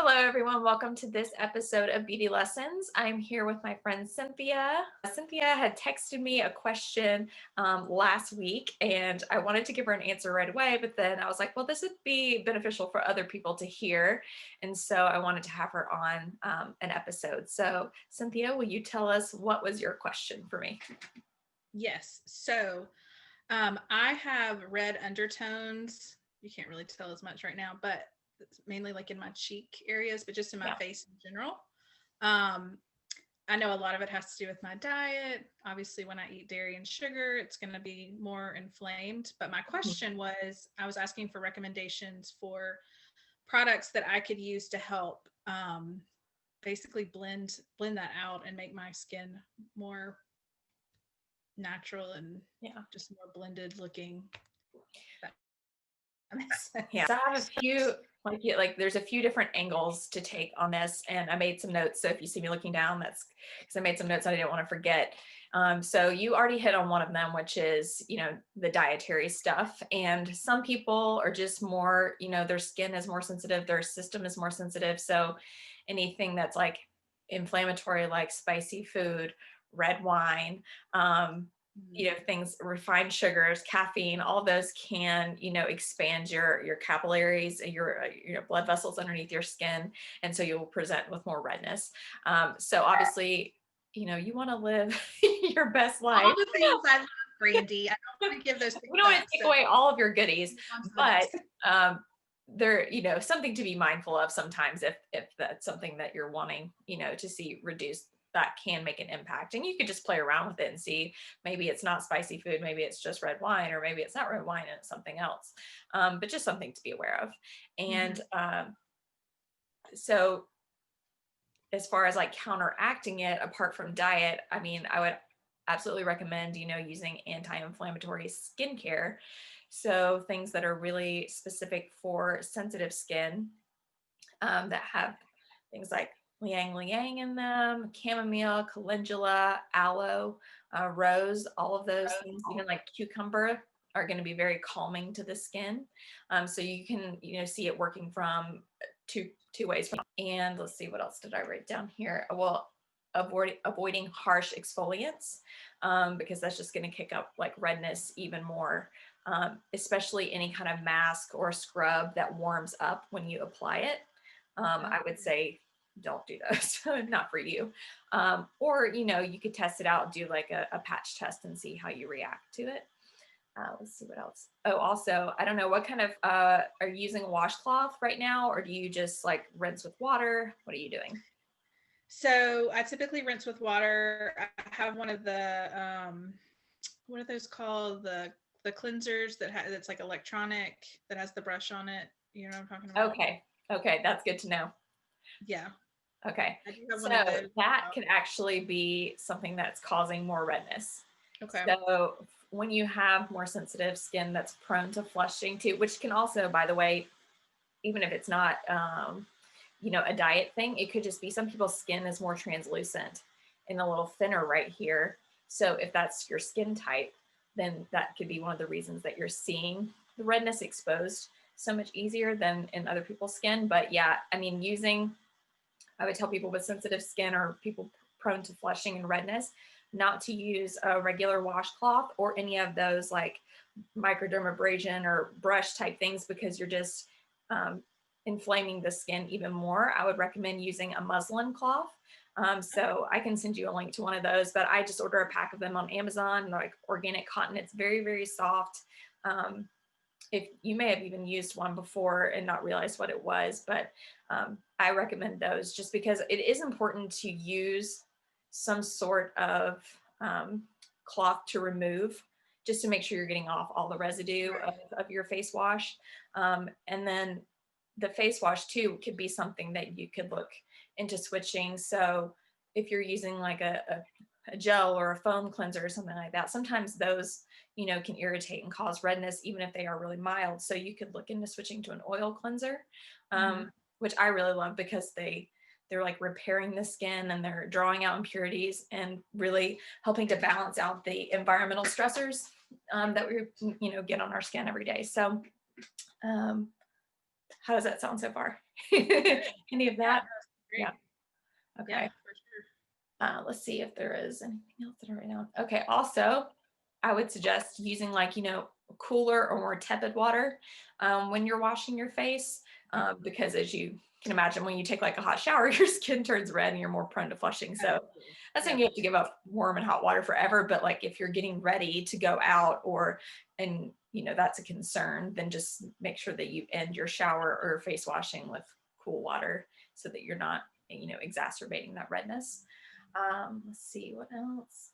Hello, everyone. Welcome to this episode of Beauty Lessons. I'm here with my friend Cynthia. Cynthia had texted me a question last week, and I wanted to give her an answer right away, but then I was like, well, this would be beneficial for other people to hear. And so I wanted to have her on an episode. So, Cynthia, will you tell us what was your question for me? Yes. I have red undertones. You can't really tell as much right now, but it's mainly like in my cheek areas, but just in my Yeah. face in general. Um, I know a lot of it has to do with my diet. Obviously, when I eat dairy and sugar, it's going to be more inflamed. But my question was I was asking for recommendations for products that I could use to help basically blend that out and make my skin more natural and Yeah. just more blended looking. That makes Yeah, sense. so I have a few, like there's a few different angles to take on this, and I made some notes. So if you see me looking down, that's because I made some notes I didn't want to forget. So you already hit on one of them, which is, the dietary stuff. And some people are just more, their skin is more sensitive, their system is more sensitive. So anything that's like inflammatory, like spicy food, red wine, things, refined sugars, caffeine, all those can, expand your capillaries, your blood vessels underneath your skin. And so you'll present with more redness. So obviously, you want to live your best All life. the things I love, Brandy. I don't want to give those We things don't want up. to take So away all of your goodies, on to the but next. um, there, something to be mindful of sometimes if that's something that you're wanting, to see reduced, that can make an impact. And you could just play around with it and see, maybe it's not spicy food, maybe it's just red wine, or maybe it's not red wine and it's something else. But just something to be aware of. And Mhm. so as far as like counteracting it apart from diet, I mean, I would absolutely recommend, using anti-inflammatory skincare. So things that are really specific for sensitive skin, that have things like liang liang in them, chamomile, calendula, aloe, rose, all of those things, even like cucumber, are going to be very calming to the skin. So you can, see it working from two ways. And let's see, what else did I write down here? Well, avoiding harsh exfoliants, because that's just going to kick up like redness even more. Especially any kind of mask or scrub that warms up when you apply it. I would say don't do those, not for you. Or, you could test it out, do like a patch test and see how you react to it. Let's see what else. Oh, also, I don't know what kind of, are you using a washcloth right now, or do you just like rinse with water? What are you doing? So I typically rinse with water. I have one of the what are those called? The cleansers that's like electronic that has the brush on it. You know what I'm talking about? Okay. Okay. That's good to know. Yeah. Okay. I do have So one of those. that could actually be something that's causing more redness. Okay. So when you have more sensitive skin that's prone to flushing too, which can also, by the way, even if it's not, a diet thing, it could just be some people's skin is more translucent and a little thinner right here. So if that's your skin type, then that could be one of the reasons that you're seeing the redness exposed so much easier than in other people's skin. But yeah, I mean, I would tell people with sensitive skin or people prone to flushing and redness not to use a regular washcloth or any of those like microdermabrasion or brush type things, because you're just um, inflaming the skin even more. I would recommend using a muslin cloth. So I can send you a link to one of those, but I just order a pack of them on Amazon, like organic cotton. It's very, very soft. Um, if you may have even used one before and not realized what it was, but I recommend those just because it is important to use some sort of cloth to remove, just to make sure you're getting off all the residue Right. of your face wash. And then the face wash too could be something that you could look into switching. So if you're using like a gel or a foam cleanser or something like that, sometimes those, can irritate and cause redness, even if they are really mild. So you could look into switching to an oil cleanser, Mhm. which I really love because they're like repairing the skin and they're drawing out impurities and really helping to balance out the environmental stressors that we get on our skin every day. So um, How does that sound so far? Good. Any of Yeah, that? no, it's Yeah. great. Yeah, Okay. for sure. Let's see if there is anything else that I write down. Okay. Also, I would suggest using like, cooler or more tepid water when you're washing your face, because as you can imagine, when you take like a hot shower, your skin turns red and you're more prone to flushing. So Absolutely. that's saying Yep. you have to give up warm and hot water forever. But like if you're getting ready to go out and that's a concern, then just make sure that you end your shower or face washing with cool water so that you're not, exacerbating that redness. Let's see what else.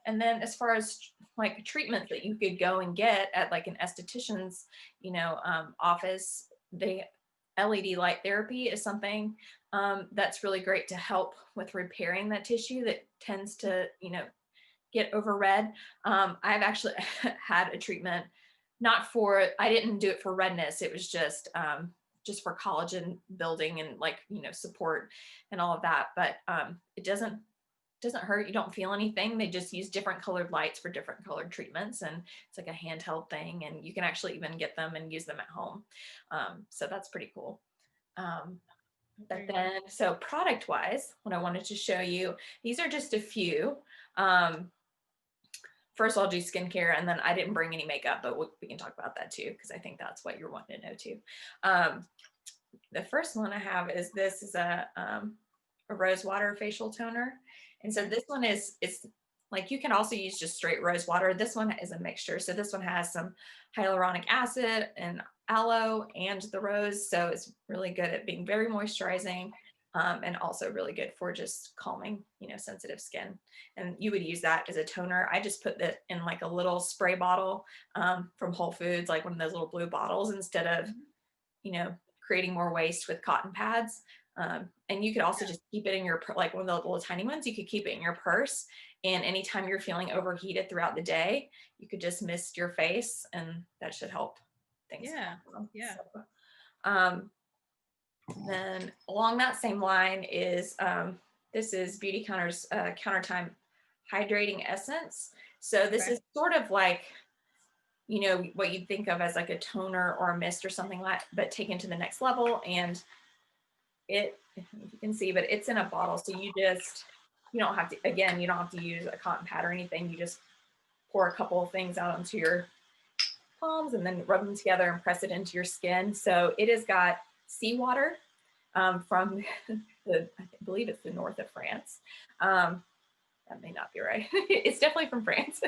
And then as far as like treatments that you could go and get at like an esthetician's, office, they LED light therapy is something that's really great to help with repairing that tissue that tends to, get over red. I've actually had a treatment, not for, I didn't do it for redness. It was just for collagen building and like, support and all of that. But it doesn't hurt. You don't feel anything. They just use different colored lights for different colored treatments. And it's like a handheld thing. And you can actually even get them and use them at home. So that's pretty cool. Um, but Very then, nice. so product wise, what I wanted to show you, these are just a few. Um, First, I'll do skincare, and then I didn't bring any makeup, but we can talk about that too, because I think that's what you're wanting to know too. The first one I have is this is a Rosewater facial toner. And so Okay. this one it's like you can also use just straight rose water. This one is a mixture. So this one has some hyaluronic acid and aloe and the rose. So it's really good at being very moisturizing, and also really good for just calming, sensitive skin. And you would use that as a toner. I just put that in like a little spray bottle from Whole Foods, like one of those little blue bottles, instead of, Mhm. you know, creating more waste with cotton pads. And you could also just keep it in your, like one of the little tiny ones, you could keep it in your purse. And anytime you're feeling overheated throughout the day, you could just mist your face and that should help things Yeah. calm. Yeah. So, um, then along that same line is, this is Beautycounter's Countertime Hydrating Essence. So this Okay. is sort of like, what you'd think of as like a toner or a mist or something like, but taken to the next level. And it, if you can see, but it's in a bottle. So you don't have to, again, you don't have to use a cotton pad or anything. You just pour a couple of things out onto your palms and then rub them together and press it into your skin. So it has got seawater from I believe it's the north of France. Um, that may not be right. It's definitely from France.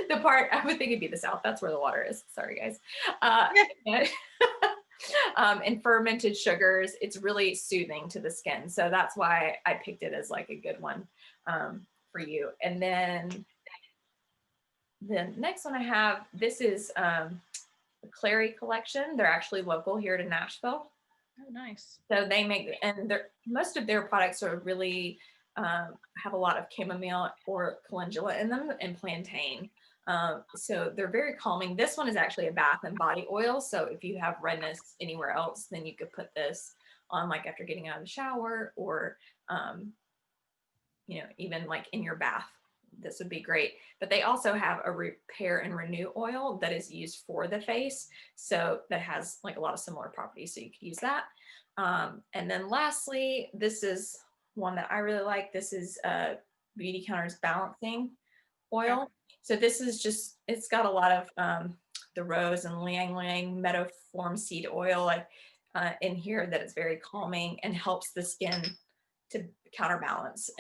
The part I would think it'd be the south. That's where the water is. Sorry, guys. Yeah. And, and fermented sugars. It's really soothing to the skin, so that's why I picked it as like a good one for you. And then the next one I have. This is the Clary collection. They're actually local here to Nashville. Oh, nice. So they make, and most of their products are really have a lot of chamomile or calendula in them and plantain. So they're very calming. This one is actually a bath and body oil. So if you have redness anywhere else, then you could put this on like after getting out of the shower or, um, even like in your bath. This would be great. But they also have a repair and renew oil that is used for the face. So that has like a lot of similar properties. So you could use that. And then lastly, this is one that I really like. This is Beautycounter's Balancing Okay. Oil. So this is just, it's got a lot of the rose and Lang Lang meadow form seed oil like in here that is very calming and helps the skin to counterbalance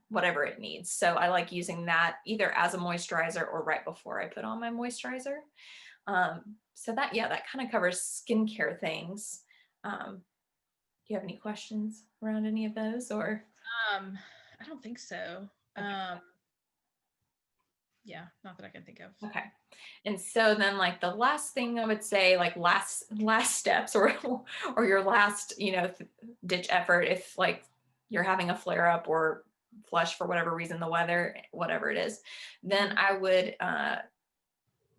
whatever it needs. So I like using that either as a moisturizer or right before I put on my moisturizer. So that, yeah, that kind of covers skincare things. Do you have any questions around any of those or? Um, I don't think so. Okay. Yeah, not that I can think of. Okay. And so then like the last thing I would say, like last steps or or your last, ditch effort if like you're having a flare up or flush for whatever reason, the weather, whatever it is, then Mhm. I would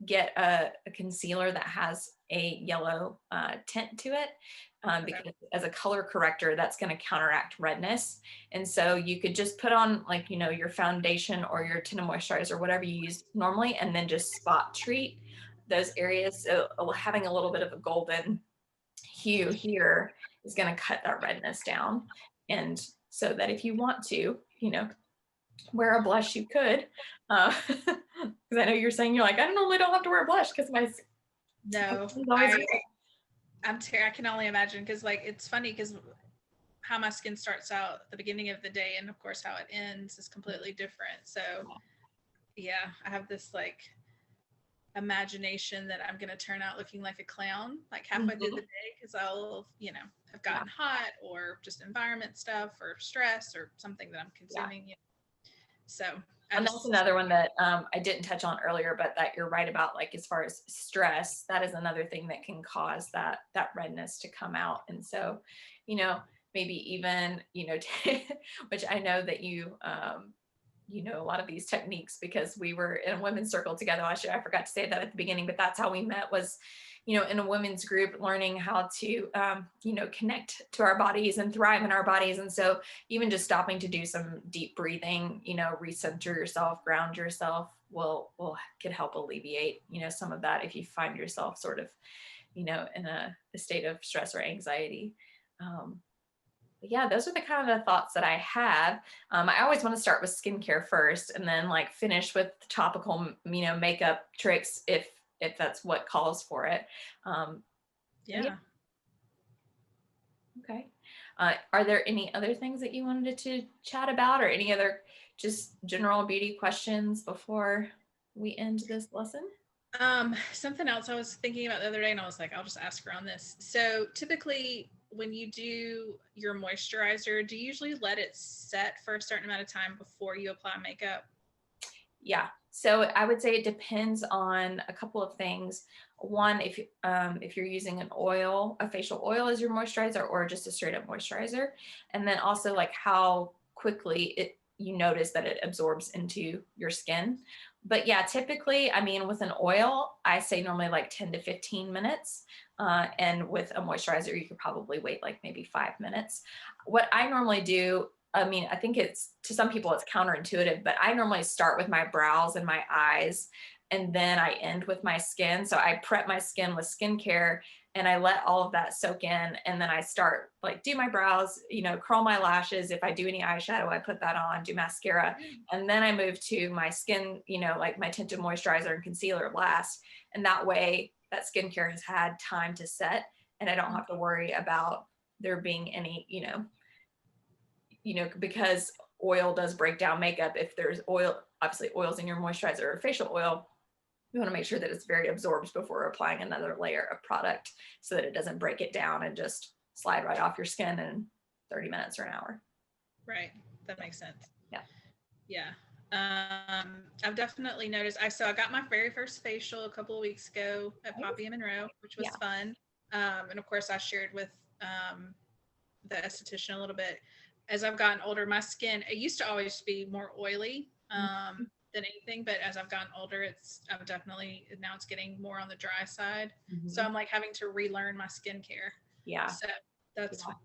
get a concealer that has a yellow tint to it, Okay. because as a color corrector, that's going to counteract redness. And so you could just put on like, your foundation or your tinted moisturizer, whatever you use normally, and then just spot treat those areas. So having a little bit of a golden hue here is going to cut that redness down. And so that if you want to, wear a blush, you could. Because I know you're saying you're like, I normally don't have to wear a blush because my No, skin's always red. I can only imagine, because like it's funny because how my skin starts out at the beginning of the day and of course how it ends is completely different. So yeah, I have this like imagination that I'm going to turn out looking like a clown like halfway through the day, because I'll, have gotten hot or just environment stuff or stress or something that I'm consuming. So and that's another one that I didn't touch on earlier, but that you're right about, like as far as stress, that is another thing that can cause that redness to come out. And so, maybe even, which I know that you a lot of these techniques because we were in a women's circle together last year. I forgot to say that at the beginning, but that's how we met, was, in a women's group, learning how to, connect to our bodies and thrive in our bodies. And so even just stopping to do some deep breathing, recenter yourself, ground yourself could help alleviate, some of that if you find yourself sort of, in a state of stress or anxiety. Yeah, those are the kind of the thoughts that I have. I always want to start with skincare first and then like finish with topical, makeup tricks if that's what calls for it. Yeah. Okay. Are there any other things that you wanted to chat about, or any other just general beauty questions before we end this lesson? Something else I was thinking about the other day, and I was like, I'll just ask her on this. So typically when you do your moisturizer, do you usually let it set for a certain amount of time before you apply makeup? Yeah. So I would say it depends on a couple of things. One, if you're using an oil, a facial oil as your moisturizer, or just a straight up moisturizer, and then also like how quickly you notice that it absorbs into your skin. But yeah, typically, I mean, with an oil, I say normally like 10 to 15 minutes. And with a moisturizer, you could probably wait like maybe 5 minutes. What I normally do, I mean, I think to some people it's counterintuitive, but I normally start with my brows and my eyes, and then I end with my skin. So I prep my skin with skincare and I let all of that soak in. And then I start like do my brows, curl my lashes. If I do any eyeshadow, I put that on, do mascara. And then I move to my skin, like my tinted moisturizer and concealer last. And that way that skincare has had time to set and I don't have to worry about there being any, because oil does break down makeup. If there's oil, obviously oils in your moisturizer or facial oil, you want to make sure that it's very absorbed before applying another layer of product so that it doesn't break it down and just slide right off your skin in 30 minutes or an hour. Right. That makes sense. Yeah. Yeah. I've definitely noticed. I got my very first facial a couple of weeks ago at Poppy and Monroe, which was fun. And of course, I shared with the esthetician a little bit. As I've gotten older, my skin, it used to always be more oily than anything, but as I've gotten older, I'm definitely, now it's getting more on the dry side. So I'm like having to relearn my skincare. Yeah. So that's where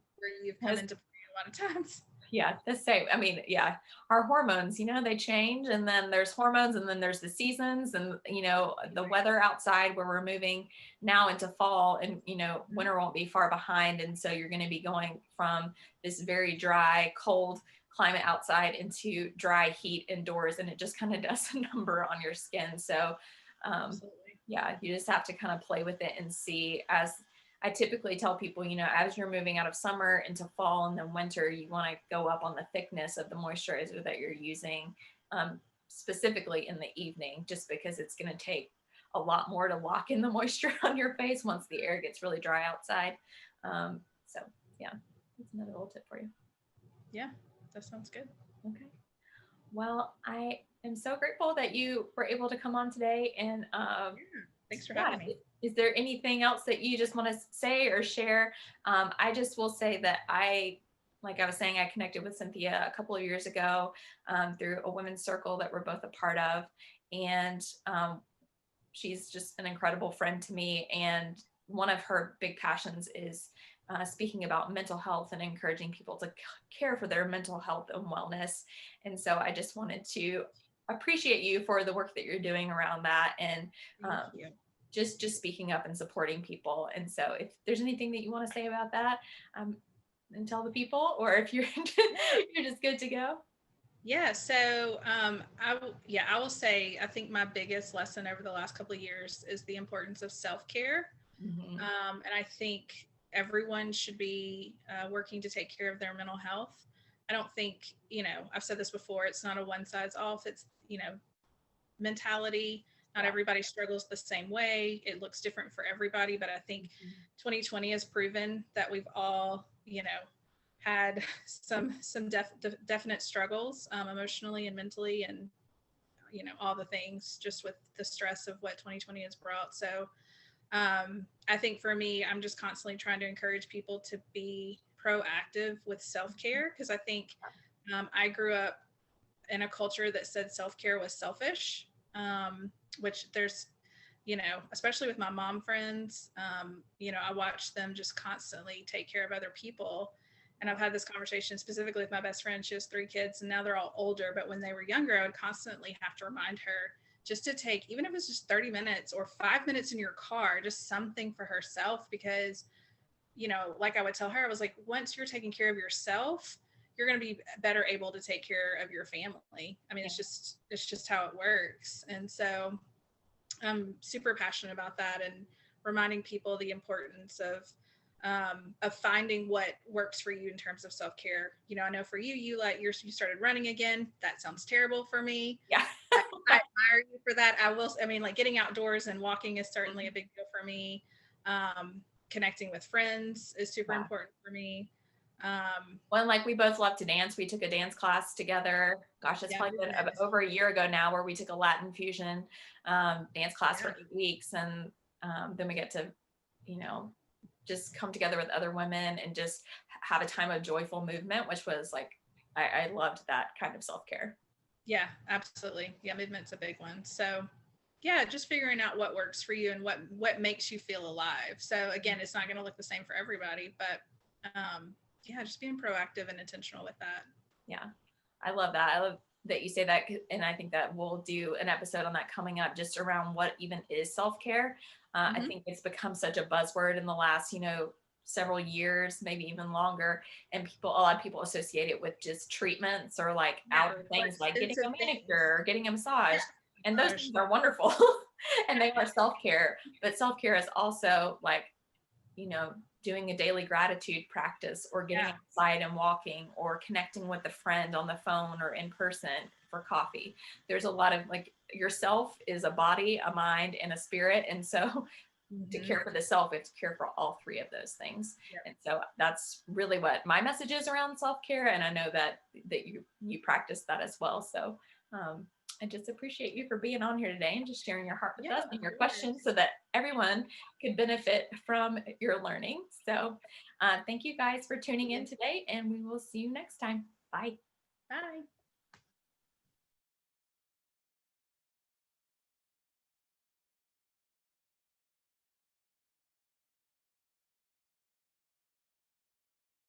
you've come into play a lot of times. Yeah, the same. I mean, yeah, our hormones, they change, and then there's hormones, and then there's the seasons, and the weather outside, where we're moving now into fall, and winter won't be far behind, and so you're going to be going from this very dry, cold climate outside into dry heat indoors, and it just kind of does a number on your skin. So yeah, you just have to kind of play with it and see. As I typically tell people, as you're moving out of summer into fall and then winter, you want to go up on the thickness of the moisturizer that you're using, specifically in the evening, just because it's going to take a lot more to lock in the moisture on your face once the air gets really dry outside. So yeah, that's another little tip for you. Yeah, that sounds good. Okay. Well, I am so grateful that you were able to come on today, and thanks for having me. Is there anything else that you just want to say or share? I just will say that like I was saying, I connected with Cynthia a couple of years ago through a women's circle that we're both a part of. And she's just an incredible friend to me. And one of her big passions is speaking about mental health and encouraging people to care for their mental health and wellness. And so I just wanted to appreciate you for the work that you're doing around that. And Thank you. just speaking up and supporting people. And so if there's anything that you want to say about that, and tell the people, or if you're you're just good to go. Yeah, so I will say I think my biggest lesson over the last couple of years is the importance of self-care. Mm-hmm. And I think everyone should be working to take care of their mental health. I don't think, I've said this before, it's not a one size off. It's, mentality. Not Yeah. everybody struggles the same way. It looks different for everybody, but I think Mm-hmm. 2020 has proven that we've all, had some definite struggles emotionally and mentally, and all the things just with the stress of what 2020 has brought. So I think for me, I'm just constantly trying to encourage people to be proactive with self-care, because I think I grew up in a culture that said self-care was selfish, which there's, especially with my mom friends, I watch them just constantly take care of other people. And I've had this conversation specifically with my best friend. She has 3 kids and now they're all older. But when they were younger, I would constantly have to remind her just to take, even if it's just 30 minutes or 5 minutes in your car, just something for herself. Because, like I would tell her, I was like, once you're taking care of yourself, you're going to be better able to take care of your family. I mean, Yeah. it's just how it works. And so I'm super passionate about that, and reminding people the importance of finding what works for you in terms of self-care. I know for you, you started running again. That sounds terrible for me. Yeah. I admire you for that. I mean, like, getting outdoors and walking is certainly a big deal for me. Connecting with friends is super Yeah. important for me. Well, like we both love to dance. We took a dance class together. Gosh, it's Yeah, probably been movement is, over a year ago now, where we took a Latin fusion dance class for yeah, 8 weeks. And then we get to, you know, just come together with other women and just have a time of joyful movement, which was like, I loved that kind of self-care. yeah, absolutely. Yeah, movement's a big one. So yeah, just figuring out what works for you and what makes you feel alive. So again, it's not going to look the same for everybody, but yeah, just being proactive and intentional with that. Yeah, I love that. I love that you say that. And I think that we'll do an episode on that coming up, just around what even is self-care. I Mm-hmm. think it's become such a buzzword in the last, several years, maybe even longer. And a lot of people associate it with just treatments or like Yeah, outer or things like getting a expensive things. manicure or getting a massage. Yeah, And those massage. things are wonderful and Yeah, they are self-care. But self-care is also like, doing a daily gratitude practice, or getting yeah, outside and walking, or connecting with a friend on the phone or in person for coffee. There's a lot of, like, yourself is a body, a mind, and a spirit. And so to mm-hmm. care for the self, we have to care for all three of those things. Yeah, And so that's really what my message is around self-care. And I know that you practice that as well. So I just appreciate you for being on here today and just sharing your heart with yeah, us of and your course. questions, so that everyone could benefit from your learning. So thank you guys for tuning in today, and we will see you next time. Bye. Bye.